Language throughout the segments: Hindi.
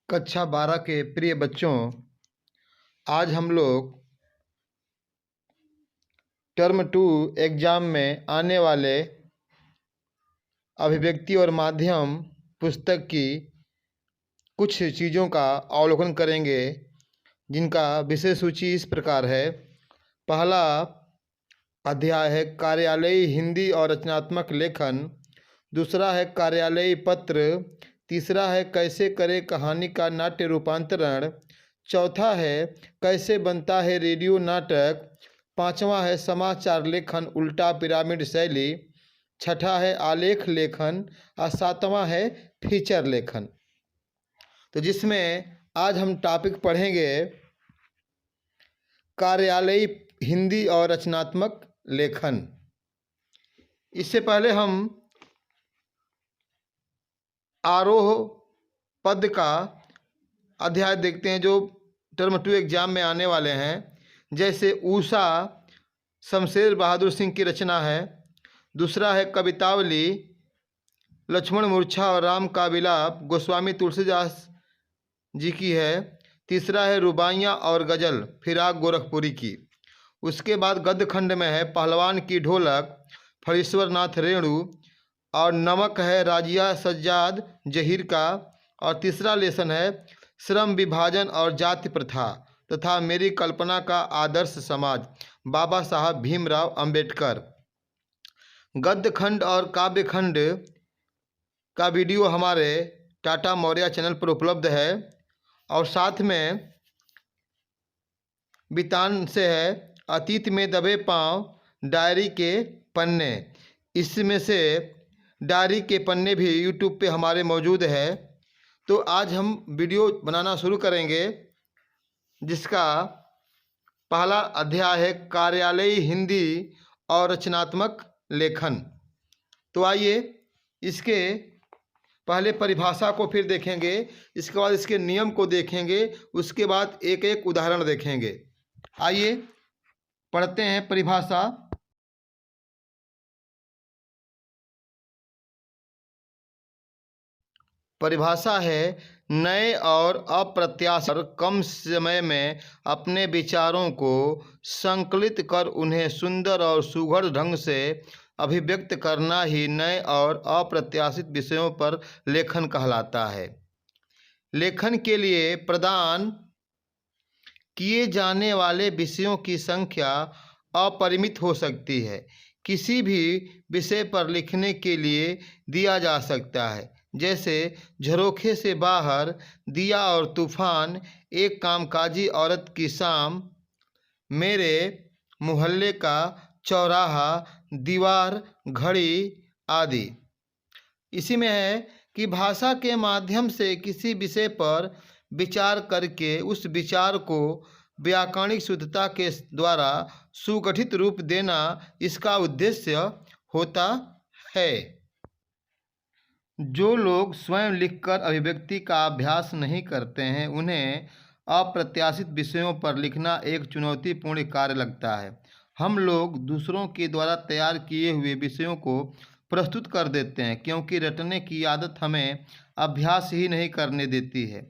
कक्षा 12 के प्रिय बच्चों, आज हम लोग टर्म 2 एग्ज़ाम में आने वाले अभिव्यक्ति और माध्यम पुस्तक की कुछ चीज़ों का अवलोकन करेंगे, जिनका विषय सूची इस प्रकार है। पहला अध्याय है कार्यालयी हिंदी और रचनात्मक लेखन। दूसरा है कार्यालयी पत्र। तीसरा है कैसे करें कहानी का नाट्य रूपांतरण। चौथा है कैसे बनता है रेडियो नाटक। पांचवा है समाचार लेखन उल्टा पिरामिड शैली। छठा है आलेख लेखन और सातवां है फीचर लेखन। तो जिसमें आज हम टॉपिक पढ़ेंगे कार्यालयी हिंदी और रचनात्मक लेखन। इससे पहले हम आरोह पद का अध्याय देखते हैं जो टर्म 2 एग्जाम में आने वाले हैं। जैसे ऊषा शमशेर बहादुर सिंह की रचना है। दूसरा है कवितावली लक्ष्मण मूर्छा और राम का विलाप गोस्वामी तुलसीदास जी की है। तीसरा है रुबाइयाँ और गज़ल फिराक गोरखपुरी की। उसके बाद गद्य खंड में है पहलवान की ढोलक फणीश्वर नाथ रेणु और नमक है राजिया सज्जाद जहीर का। और तीसरा लेसन है श्रम विभाजन और जाति प्रथा तथा मेरी कल्पना का आदर्श समाज बाबा साहब भीमराव अंबेडकर। गद्य खंड और काव्य खंड का वीडियो हमारे टाटा मौर्य चैनल पर उपलब्ध है। और साथ में बितान से है अतीत में दबे पांव डायरी के पन्ने। इसमें से डायरी के पन्ने भी यूट्यूब पे हमारे मौजूद है। तो आज हम वीडियो बनाना शुरू करेंगे, जिसका पहला अध्याय है कार्यालयी हिंदी और रचनात्मक लेखन। तो आइए इसके पहले परिभाषा को फिर देखेंगे, इसके बाद इसके नियम को देखेंगे, उसके बाद एक एक उदाहरण देखेंगे। आइए पढ़ते हैं परिभाषा। परिभाषा है नए और अप्रत्याशित कम समय में अपने विचारों को संकलित कर उन्हें सुंदर और सुघड़ ढंग से अभिव्यक्त करना ही नए और अप्रत्याशित विषयों पर लेखन कहलाता है। लेखन के लिए प्रदान किए जाने वाले विषयों की संख्या अपरिमित हो सकती है। किसी भी विषय पर लिखने के लिए दिया जा सकता है, जैसे झरोखे से बाहर, दिया और तूफान, एक कामकाजी औरत की शाम, मेरे मोहल्ले का चौराहा, दीवार, घड़ी आदि। इसी में है कि भाषा के माध्यम से किसी विषय पर विचार करके उस विचार को व्याकरणिक शुद्धता के द्वारा सुगठित रूप देना इसका उद्देश्य होता है। जो लोग स्वयं लिखकर अभिव्यक्ति का अभ्यास नहीं करते हैं, उन्हें अप्रत्याशित विषयों पर लिखना एक चुनौतीपूर्ण कार्य लगता है। हम लोग दूसरों के द्वारा तैयार किए हुए विषयों को प्रस्तुत कर देते हैं, क्योंकि रटने की आदत हमें अभ्यास ही नहीं करने देती है।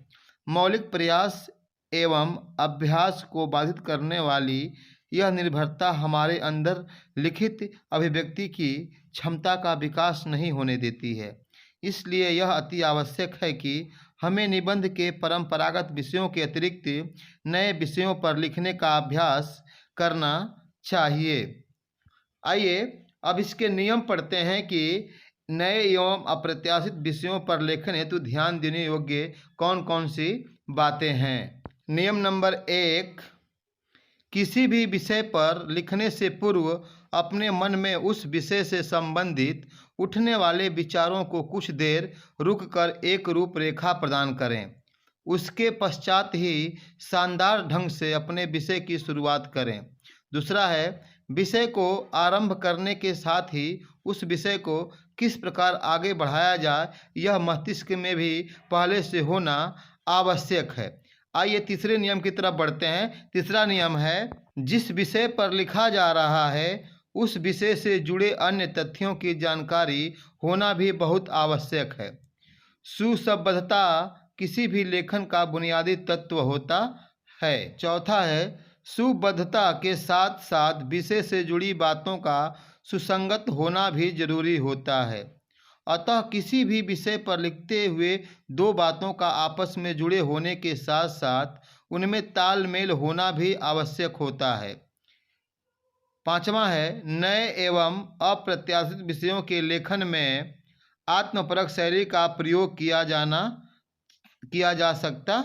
मौलिक प्रयास एवं अभ्यास को बाधित करने वाली यह निर्भरता हमारे अंदर लिखित अभिव्यक्ति की क्षमता का विकास नहीं होने देती है। इसलिए यह अति आवश्यक है कि हमें निबंध के परंपरागत विषयों के अतिरिक्त नए विषयों पर लिखने का अभ्यास करना चाहिए। आइए अब इसके नियम पढ़ते हैं कि नए एवं अप्रत्याशित विषयों पर लेखन हेतु ध्यान देने योग्य कौन कौन सी बातें हैं। नियम नंबर 1, किसी भी विषय पर लिखने से पूर्व अपने मन में उस विषय से संबंधित उठने वाले विचारों को कुछ देर रुककर एक रूपरेखा प्रदान करें। उसके पश्चात ही शानदार ढंग से अपने विषय की शुरुआत करें। दूसरा है विषय को आरंभ करने के साथ ही उस विषय को किस प्रकार आगे बढ़ाया जाए, यह मस्तिष्क में भी पहले से होना आवश्यक है। आइए तीसरे नियम की तरफ बढ़ते हैं। तीसरा नियम है जिस विषय पर लिखा जा रहा है उस विषय से जुड़े अन्य तथ्यों की जानकारी होना भी बहुत आवश्यक है। सुसंबद्धता किसी भी लेखन का बुनियादी तत्व होता है। चौथा है सुबद्धता के साथ साथ विषय से जुड़ी बातों का सुसंगत होना भी जरूरी होता है। अतः किसी भी विषय पर लिखते हुए दो बातों का आपस में जुड़े होने के साथ साथ उनमें तालमेल होना भी आवश्यक होता है। पांचवा है नए एवं अप्रत्याशित विषयों के लेखन में आत्मपरक शैली का प्रयोग किया जा सकता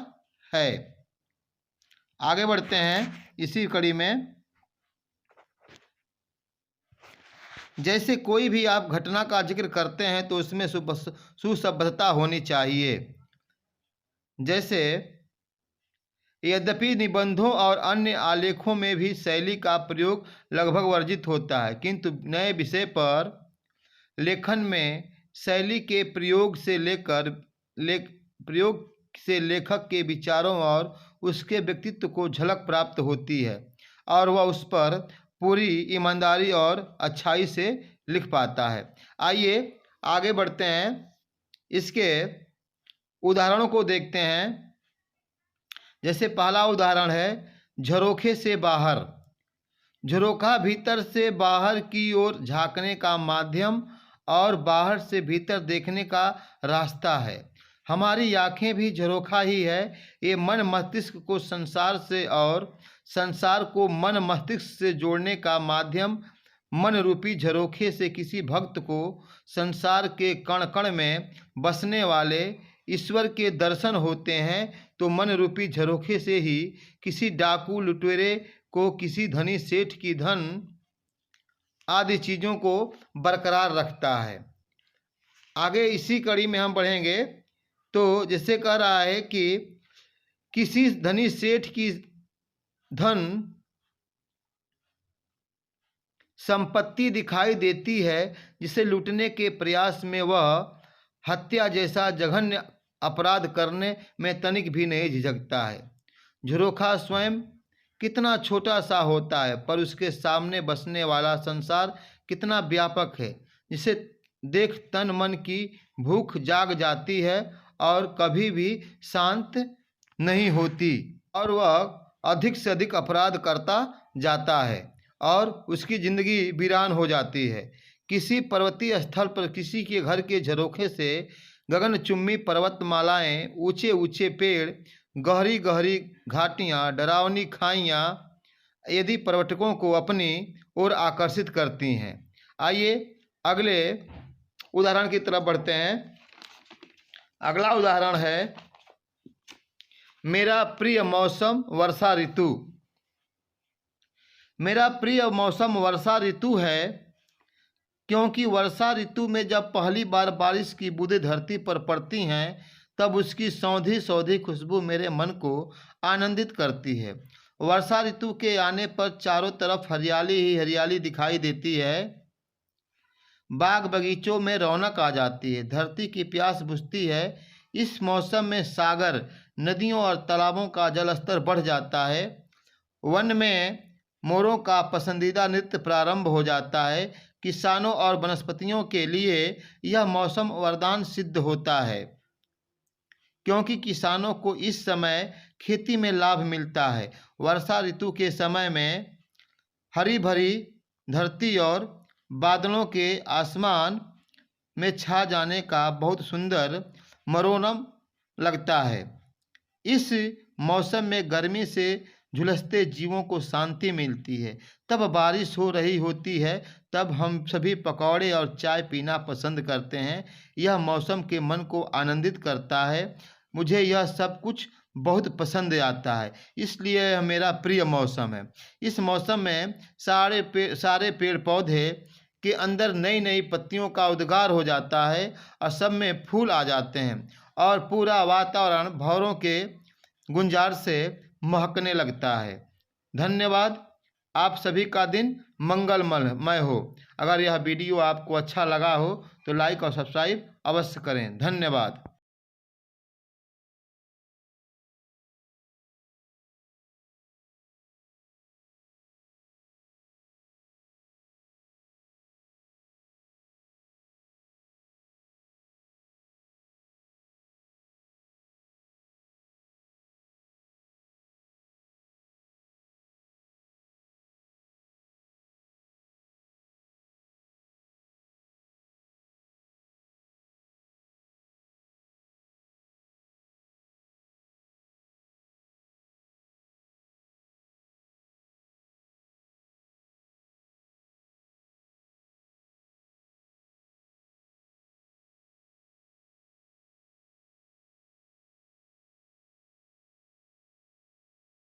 है। आगे बढ़ते हैं इसी कड़ी में। जैसे कोई भी आप घटना का जिक्र करते हैं तो उसमें सुसंबद्धता होनी चाहिए। जैसे यद्यपि निबंधों और अन्य आलेखों में भी शैली का प्रयोग लगभग वर्जित होता है, किंतु नए विषय पर लेखन में शैली के प्रयोग से लेखक के विचारों और उसके व्यक्तित्व को झलक प्राप्त होती है और वह उस पर पूरी ईमानदारी और अच्छाई से लिख पाता है। आइए आगे बढ़ते हैं, इसके उदाहरणों को देखते हैं। जैसे पहला उदाहरण है झरोखे से बाहर। झरोखा भीतर से बाहर की ओर झांकने का माध्यम और बाहर से भीतर देखने का रास्ता है। हमारी आँखें भी झरोखा ही है। ये मन मस्तिष्क को संसार से और संसार को मन मस्तिष्क से जोड़ने का माध्यम मन रूपी झरोखे से किसी भक्त को संसार के कण कण में बसने वाले ईश्वर के दर्शन होते हैं, तो मन रूपी झरोखे से ही किसी डाकू लुटेरे को किसी धनी सेठ की धन आदि चीज़ों को बरकरार रखता है। आगे इसी कड़ी में हम बढ़ेंगे तो जैसे कह रहा है कि किसी धनी सेठ की धन संपत्ति दिखाई देती है जिसे लूटने के प्रयास में वह हत्या जैसा जघन्य अपराध करने में तनिक भी नहीं झिझकता है। झरोखा स्वयं कितना छोटा सा होता है, पर उसके सामने बसने वाला संसार कितना व्यापक है, जिसे देख तन मन की भूख जाग जाती है और कभी भी शांत नहीं होती और वह अधिक से अधिक अपराध करता जाता है और उसकी जिंदगी वीरान हो जाती है। किसी पर्वतीय स्थल पर किसी के घर के झरोखे से गगनचुम्बी पर्वतमालाएं, ऊंचे ऊंचे पेड़, गहरी गहरी घाटियां, डरावनी खाइयां यदि पर्यटकों को अपनी ओर आकर्षित करती हैं। आइए अगले उदाहरण की तरफ बढ़ते हैं। अगला उदाहरण है मेरा प्रिय मौसम वर्षा ऋतु। मेरा प्रिय मौसम वर्षा ऋतु है क्योंकि वर्षा ऋतु में जब पहली बार बारिश की बूंदें धरती पर पड़ती हैं तब उसकी सौंधी सौंधी खुशबू मेरे मन को आनंदित करती है। वर्षा ऋतु के आने पर चारों तरफ हरियाली ही हरियाली दिखाई देती है। बाग बगीचों में रौनक आ जाती है, धरती की प्यास बुझती है। इस मौसम में सागर, नदियों और तालाबों का जलस्तर बढ़ जाता है। वन में मोरों का पसंदीदा नृत्य प्रारंभ हो जाता है। किसानों और वनस्पतियों के लिए यह मौसम वरदान सिद्ध होता है क्योंकि किसानों को इस समय खेती में लाभ मिलता है। वर्षा ऋतु के समय में हरी भरी धरती और बादलों के आसमान में छा जाने का बहुत सुंदर मनोरम लगता है। इस मौसम में गर्मी से झुलसते जीवों को शांति मिलती है। तब बारिश हो रही होती है, तब हम सभी पकौड़े और चाय पीना पसंद करते हैं। यह मौसम के मन को आनंदित करता है। मुझे यह सब कुछ बहुत पसंद आता है, इसलिए यह मेरा प्रिय मौसम है। इस मौसम में सारे पेड़ पौधे के अंदर नई नई पत्तियों का उद्गार हो जाता है और सब में फूल आ जाते हैं और पूरा वातावरण भौरों के गुंजार से महकने लगता है। धन्यवाद। आप सभी का दिन मंगलमय हो। अगर यह वीडियो आपको अच्छा लगा हो तो लाइक और सब्सक्राइब अवश्य करें। धन्यवाद।